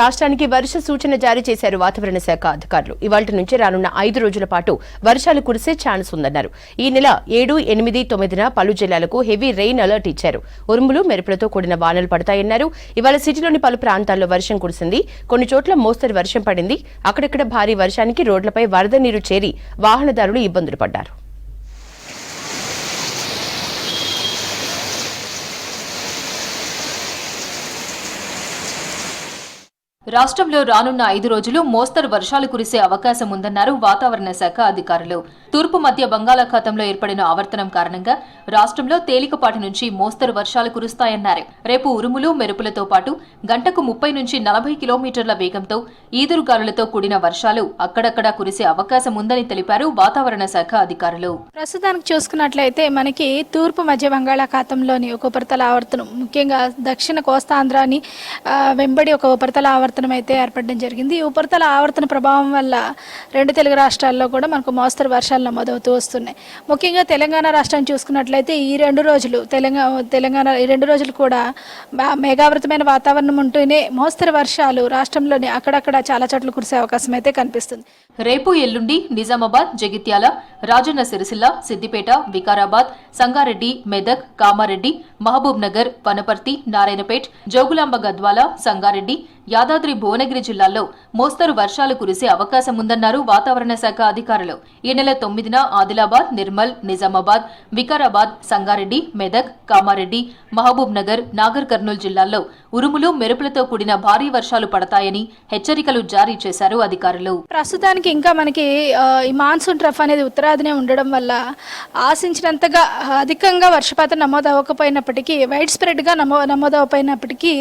రాష్ట్రానికి వర్ష సూచన జారీ చేశారు వాతావరణ శాఖ అధికారులు. ఇవాళ్టి నుంచి రానున్న 5 రోజుల పాటు వర్షాలు కురిసే ఛాన్స్ ఉందన్నారు. ఈ నెల 7, 8, 9న పలు జిల్లాలకు హెవీ రెయిన్ అలర్ట్ ఇచ్చారు. ఉరుములు మెరుపులతో కూడిన వానలు పడతాయన్నారు. ఇవాళ సిటీలోని పలు ప్రాంతాల్లో వర్షం కురిసింది. కొన్ని చోట్ల మోస్తరు వర్షం పడింది. అక్కడక్కడ భారీ వర్షానికి రోడ్లపై వరద నీరు చేరి వాహనదారులు ఇబ్బందులు పడ్డారు. రాష్ట్రంలో రానున్న 5 రోజులు మోస్తరు వర్షాలు కురిసే అవకాశం ఉందన్నారు వాతావరణ శాఖ అధికారులు. తూర్పు మధ్య బంగాళాఖాతంలో ఏర్పడిన ఆవర్తనం కారణంగా రాష్ట్రంలో తేలికపాటి నుంచి మోస్తరు వర్షాలు కురుస్తాయన్నారు. రేపు ఉరుములు మెరుపులతో పాటు గంటకు 30 నుంచి 40 కిలోమీటర్ల వేగంతో ఈదురుగాలులతో కూడిన వర్షాలు అక్కడక్కడా కురిసే అవకాశం ఉందని తెలిపారు వాతావరణ శాఖ అధికారులు. ప్రస్తుతానికి చూసుకున్నట్లయితే మనకి తూర్పు మధ్య బంగాళాఖాతంలోని ఒక ఉపరితల ఆవర్తనం, ముఖ్యంగా దక్షిణ కోస్తాంధ్రాని వెంబడి ఒక ఉపరితల ఆవర్తనం అయితే ఏర్పడడం జరిగింది. ఈ ఉపరితల ఆవర్తన ప్రభావం వల్ల 2 తెలుగు రాష్ట్రాల్లో కూడా మనకు మోస్తరు వర్షాలు నమోదవుతూ వస్తున్నాయి. ముఖ్యంగా తెలంగాణ రాష్ట్రాన్ని చూసుకున్నట్లయితే ఈ 2 రోజులు తెలంగాణ ఈ 2 రోజులు కూడా మేఘావృతమైన వాతావరణం ఉంటూనే మోస్తరు వర్షాలు రాష్ట్రంలోని అక్కడక్కడ చాలా చోట్ల కురిసే అవకాశం అయితే కనిపిస్తుంది. రేపు ఎల్లుండి నిజామాబాద్, జగిత్యాల, రాజన్న సిరిసిల్ల, సిద్దిపేట, వికారాబాద్, సంగారెడ్డి, మెదక్, కామారెడ్డి, మహబూబ్ నగర్, వనపర్తి, నారాయణపేట్, జోగులాంబ గద్వాల, సంగారెడ్డి, యాదాద్రి భువనగిరి జిల్లాల్లో మోస్తరు వర్షాలు కురిసే అవకాశం ఉందన్నారు వాతావరణ శాఖ అధికారులు. ఈ నెల 9న ఆదిలాబాద్, నిర్మల్, నిజామాబాద్, వికారాబాద్, సంగారెడ్డి, మెదక్, కామారెడ్డి, మహబూబ్ నగర్, నాగర్ కర్నూలు జిల్లాల్లో ఉరుములు మెరుపులతో కూడిన భారీ వర్షాలు పడతాయని హెచ్చరికలు జారీ చేశారు అధికారులు. ప్రస్తుతానికి ఇంకా మనకి ఈ మాన్సూన్ ట్రఫ్ అనేది ఉత్తరాదినే ఉండడం వల్ల ఆశించినంతగా అధికంగా వర్షపాతం నమోదవకపోయినప్పటికీ, వైడ్ స్ప్రెడ్గా నమోదవకపోయినప్పటికీ